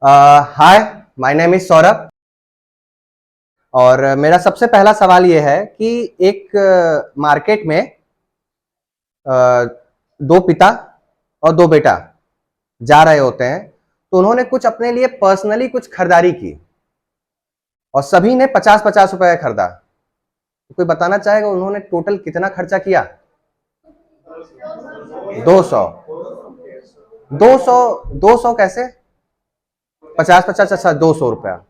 Hi, my name is Saurabh. और मेरा सबसे पहला सवाल ये है कि एक मार्केट में दो पिता और दो बेटा जा रहे होते हैं, तो उन्होंने कुछ अपने लिए पर्सनली कुछ खरीदारी की और सभी ने 50-50 रुपए का खरीदा। तो कोई बताना चाहेगा उन्होंने टोटल कितना खर्चा किया? 200। 200? 200 कैसे? 50-50? अच्छा, 200 रुपया।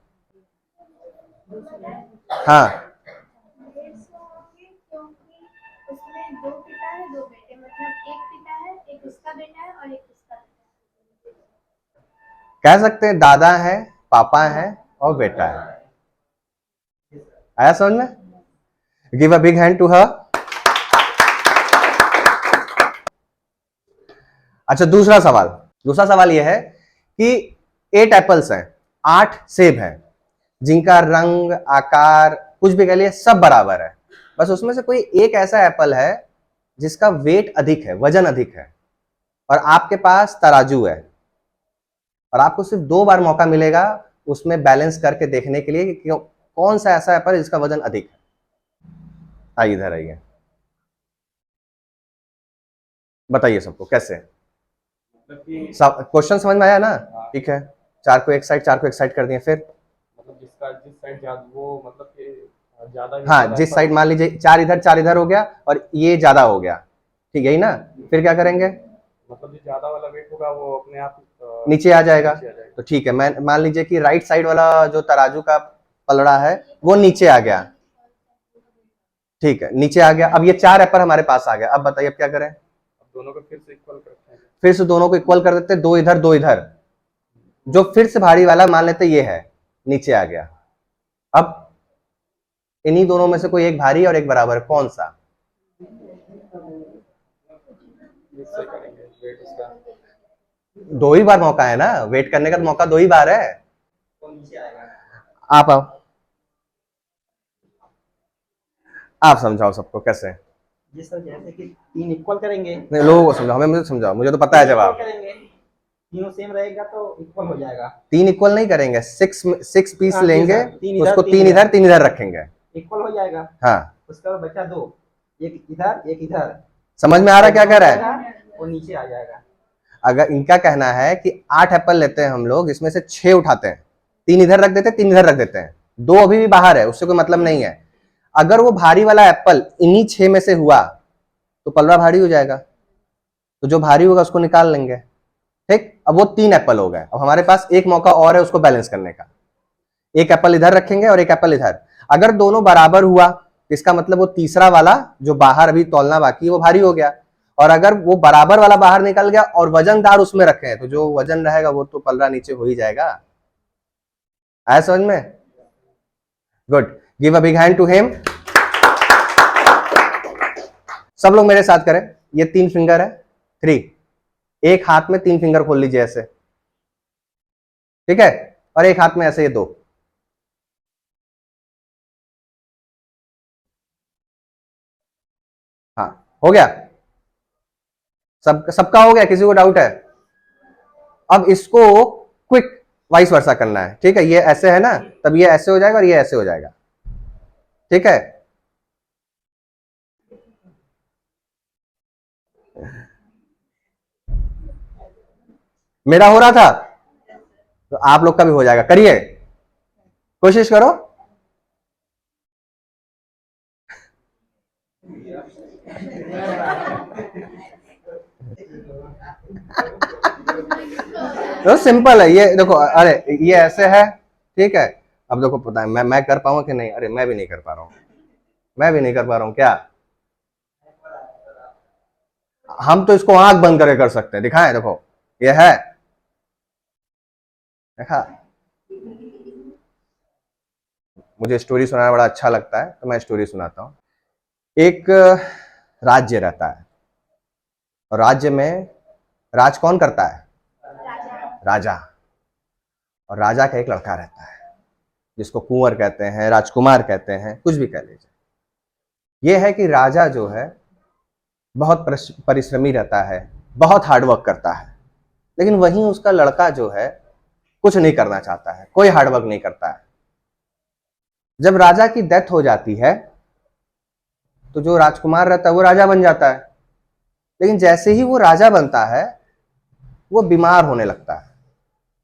हाँ, कह सकते हैं दादा है, पापा है और बेटा है। आया समझ में? Give a big hand to her. अच्छा, दूसरा सवाल यह है कि 8 एप्पल्स हैं, 8 सेब हैं, जिनका रंग, आकार, कुछ भी कह लिए सब बराबर है। बस उसमें से कोई एक ऐसा एप्पल है जिसका वेट अधिक है, वजन अधिक है, और आपके पास तराजू है और आपको सिर्फ 2 बार मौका मिलेगा उसमें बैलेंस करके देखने के लिए कि कौन सा ऐसा एप्पल है जिसका वजन अधिक है। आइए इधर आइए, बताइए सबको कैसे। क्वेश्चन समझ में आया ना? ठीक है, 4 को एक साइड कर दिए। फिर मतलब जिसका जिस साइड ज्यादा वो मतलब कि ज्यादा हाँ, जिस साइड मान लीजिए 4 इधर हो गया और ये ज्यादा हो गया, ठीक है ही ना? फिर क्या करेंगे? मतलब जो ज्यादा वाला वेट होगा वो अपने आप नीचे आ जाएगा। तो ठीक है, मैं मान लीजिए कि राइट साइड वाला जो तराजू का पलड़ा है वो नीचे आ गया। ठीक है, नीचे आ गया। अब ये 4 एप्पल हमारे पास आ गया। अब बताइए अब क्या करें? दोनों को फिर से इक्वल करते हैं। फिर से दोनों को इक्वल कर देते, 2 इधर 2 इधर। जो फिर से भारी वाला मान लेते ये है, नीचे आ गया। अब इन्हीं दोनों में से कोई एक भारी और एक बराबर, कौन सा? इससे करेंगे वेट इसका। 2 ही बार मौका है ना, वेट करने का तो मौका 2 ही बार है। आप आओ, आप समझाओ सबको कैसे। जी सर, जैसे कि 3 इक्वल करेंगे। नहीं, लोगों को समझाओ, हमें मुझे समझाओ, मुझे तो पता है जवाब। करेंगे, तीनों सेम रहेगा तो इक्वल हो जाएगा। 3 इक्वल नहीं करेंगे, 6 पीस लेंगे, उसको 3 इधर 3 इधर रखेंगे, इक्वल हो जाएगा। हाँ। उसका बचा 2, एक इधर एक इधर। समझ में आ रहा क्या कह रहा है? वो नीचे आ जाएगा। अगर इनका कहना है कि 8 एप्पल लेते हैं हम लोग, इसमें से 6 उठाते हैं, 3 इधर रख देते हैं, 3 इधर रख देते हैं, 2 अभी भी बाहर है, उससे कोई मतलब नहीं है। अगर वो भारी वाला एप्पल इन्हीं 6 में से हुआ तो पलड़ा भारी हो जाएगा, तो जो भारी होगा उसको निकाल लेंगे। ठीक, अब वो 3 एप्पल हो गए। अब हमारे पास एक मौका और है उसको बैलेंस करने का। एक एप्पल इधर रखेंगे और एक एप्पल इधर। अगर दोनों बराबर हुआ, इसका मतलब वो तीसरा वाला जो बाहर अभी तौलना बाकी है वो भारी हो गया। और अगर वो बराबर वाला बाहर निकल गया और वजनदार उसमें रखे हैं, तो जो वजन रहेगा वो तो पलड़ा नीचे हो ही जाएगा। आया समझ में? Good, give a big hand to him. सब लोग मेरे साथ करें। ये 3 फिंगर है, 3। एक हाथ में 3 फिंगर खोल लीजिए ऐसे, ठीक है? और एक हाथ में ऐसे ये 2। हाँ, हो गया। सबका हो गया? किसी को डाउट है? अब इसको क्विक वाइस वर्सा करना है, ठीक है? ये ऐसे है ना, तब ये ऐसे हो जाएगा और ये ऐसे हो जाएगा, ठीक है? मेरा हो रहा था तो आप लोग का भी हो जाएगा। करिए, कोशिश करो। तो सिंपल है ये, देखो, अरे ये ऐसे है, ठीक है? अब देखो, पता है मैं कर पाऊंगा कि नहीं? अरे मैं भी नहीं कर पा रहा हूं, मैं भी नहीं कर पा रहा हूं क्या? हम तो इसको आंख बंद करके कर सकते हैं, दिखाएं? देखो, ये है, देखा? मुझे स्टोरी सुनाना बड़ा अच्छा लगता है, तो मैं स्टोरी सुनाता हूं। एक राज्य रहता है और राज्य में राज कौन करता है? राजा। और राजा का एक लड़का रहता है जिसको कुंवर कहते हैं, राजकुमार कहते हैं, कुछ भी कह लीजिए। यह है कि राजा जो है बहुत परिश्रमी रहता है, बहुत हार्डवर्क करता है, लेकिन वहीं उसका लड़का जो है कुछ नहीं करना चाहता है, कोई हार्डवर्क नहीं करता है। जब राजा की डेथ हो जाती है तो जो राजकुमार रहता है वो राजा बन जाता है, लेकिन जैसे ही वो राजा बनता है वो बीमार होने लगता है,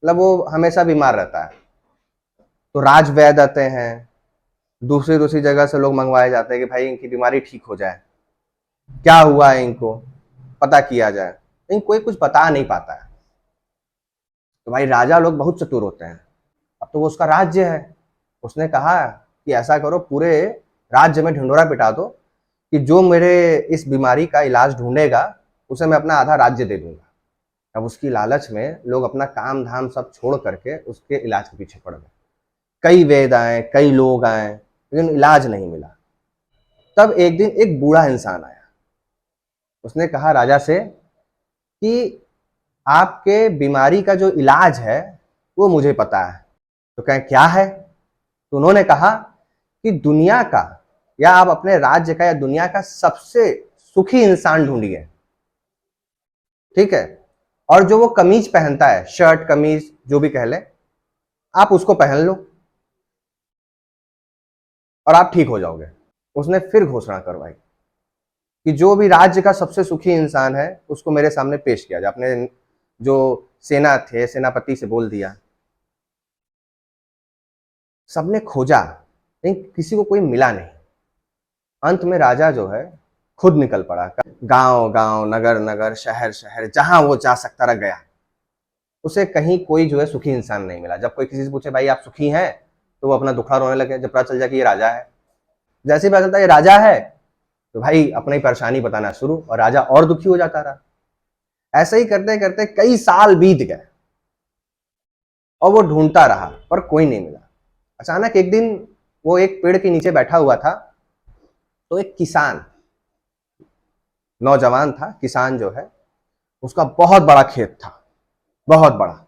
मतलब वो हमेशा बीमार रहता है। तो राजवैद्य आते हैं, दूसरी दूसरी जगह से लोग मंगवाए जाते हैं कि भाई इनकी बीमारी ठीक हो जाए, क्या हुआ है इनको पता किया जाए, लेकिन कोई कुछ बता नहीं पाता है। तो भाई राजा लोग बहुत चतुर होते हैं, अब तो वो उसका राज्य है, उसने कहा कि ऐसा करो पूरे राज्य में ढिंढोरा पिटा दो कि जो मेरे इस बीमारी का इलाज ढूंढेगा उसे मैं अपना आधा राज्य दे दूंगा। अब उसकी लालच में लोग अपना काम धाम सब छोड़ करके उसके इलाज के पीछे पड़ गए। कई वेद आए, कई लोग आए, लेकिन इलाज नहीं मिला। तब एक दिन एक बूढ़ा इंसान आया, उसने कहा राजा से कि आपके बीमारी का जो इलाज है वो मुझे पता है। तो कहें क्या है? तो उन्होंने कहा कि दुनिया का या आप अपने राज्य का या दुनिया का सबसे सुखी इंसान ढूंढिए, ठीक है, और जो वो कमीज पहनता है, शर्ट कमीज जो भी कह ले, आप उसको पहन लो और आप ठीक हो जाओगे। उसने फिर घोषणा करवाई कि जो भी राज्य का सबसे सुखी इंसान है उसको मेरे सामने पेश किया जाए। अपने जो सेना थे, सेनापति से बोल दिया। सबने खोजा लेकिन किसी को कोई मिला नहीं। अंत में राजा जो है खुद निकल पड़ा, गांव गांव, नगर नगर, शहर शहर, जहां वो जा सकता रह गया। उसे कहीं कोई जो है सुखी इंसान नहीं मिला। जब कोई किसी से पूछे भाई आप सुखी हैं, तो वो अपना दुखड़ा रोने लगे। जब पता चल जाए कि ये राजा है, जैसे ही पता चलता है ये राजा है, तो भाई अपनी परेशानी बताना शुरू, और राजा और दुखी हो जाता रहा। ऐसे ही करते करते कई साल बीत गए और वो ढूंढता रहा पर कोई नहीं मिला। अचानक एक दिन वो एक पेड़ के नीचे बैठा हुआ था, तो एक किसान, नौजवान था, किसान जो है उसका बहुत बड़ा खेत था, बहुत बड़ा।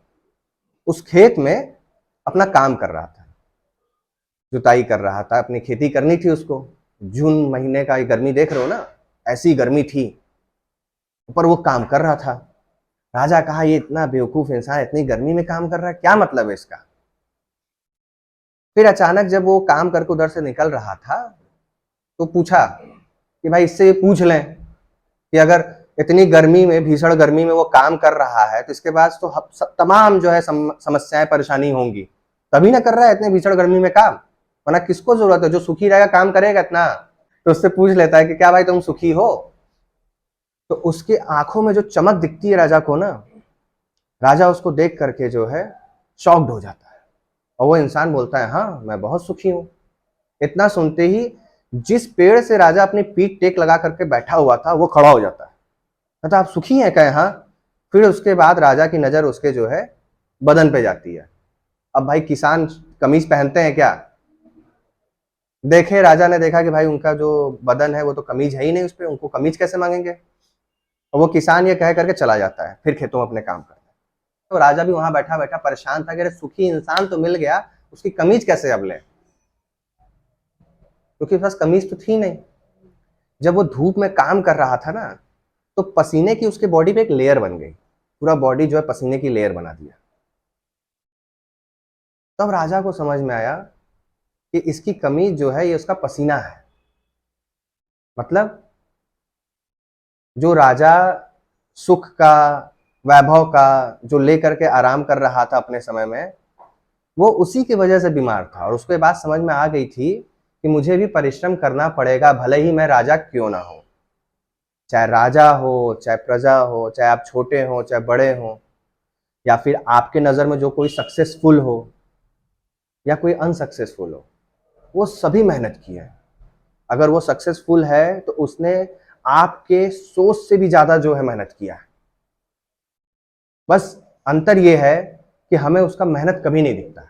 उस खेत में अपना काम कर रहा था, जुताई कर रहा था, अपनी खेती करनी थी उसको। जून महीने का ये गर्मी देख रहे हो ना, ऐसी गर्मी थी, पर वो काम कर रहा था। राजा कहा ये इतना बेवकूफ इंसान इतनी गर्मी में काम कर रहा है, क्या मतलब है इसका। फिर अचानक जब वो काम करके उधर से निकल रहा था तो पूछा कि भाई इससे पूछ लें कि अगर इतनी गर्मी में, भीषण गर्मी में वो काम कर रहा है तो इसके पास तो तमाम जो है समस्याएं, परेशानी होंगी, तभी ना कर रहा है इतने भीषण गर्मी में काम, वरना किसको जरूरत है, जो सुखी रहेगा काम करेगा इतना। तो उससे पूछ लेता है कि क्या भाई तुम सुखी हो। तो उसके आंखों में जो चमक दिखती है राजा को ना, राजा उसको देख करके जो है शॉक्ड हो जाता है, और वो इंसान बोलता है हाँ मैं बहुत सुखी हूं। इतना सुनते ही जिस पेड़ से राजा अपनी पीठ टेक लगा करके बैठा हुआ था वो खड़ा हो जाता है, कहता आप सुखी हैं? कहे हाँ। फिर उसके बाद राजा की नजर उसके जो है बदन पे जाती है। अब भाई किसान कमीज पहनते हैं क्या? देखे, राजा ने देखा कि भाई उनका जो बदन है वो तो कमीज है ही नहीं उस पर, उनको कमीज कैसे मांगेंगे। और वो किसान ये कह करके चला जाता है, फिर खेतों में अपने काम करता है। तो राजा भी वहां बैठा बैठा परेशान था कि अरे सुखी इंसान तो मिल गया, उसकी कमीज कैसे अब ले, क्योंकि पास कमीज तो थी नहीं। जब वो धूप में काम कर रहा था ना, तो पसीने की उसके बॉडी पे एक लेयर बन गई, पूरा बॉडी जो है पसीने की लेयर बना दिया। तब राजा को समझ में आया कि इसकी कमीज जो है ये उसका पसीना है। मतलब जो राजा सुख का, वैभव का जो लेकर के आराम कर रहा था अपने समय में, वो उसी की वजह से बीमार था। और उसके बाद समझ में आ गई थी कि मुझे भी परिश्रम करना पड़ेगा, भले ही मैं राजा क्यों ना हो। चाहे राजा हो, चाहे प्रजा हो, चाहे आप छोटे हो चाहे बड़े हो, या फिर आपके नजर में जो कोई सक्सेसफुल हो या कोई अनसक्सेसफुल हो, वो सभी मेहनत की है। अगर वो सक्सेसफुल है तो उसने आपके सोच से भी ज्यादा जो है मेहनत किया है। बस अंतर ये है कि हमें उसका मेहनत कभी नहीं दिखता।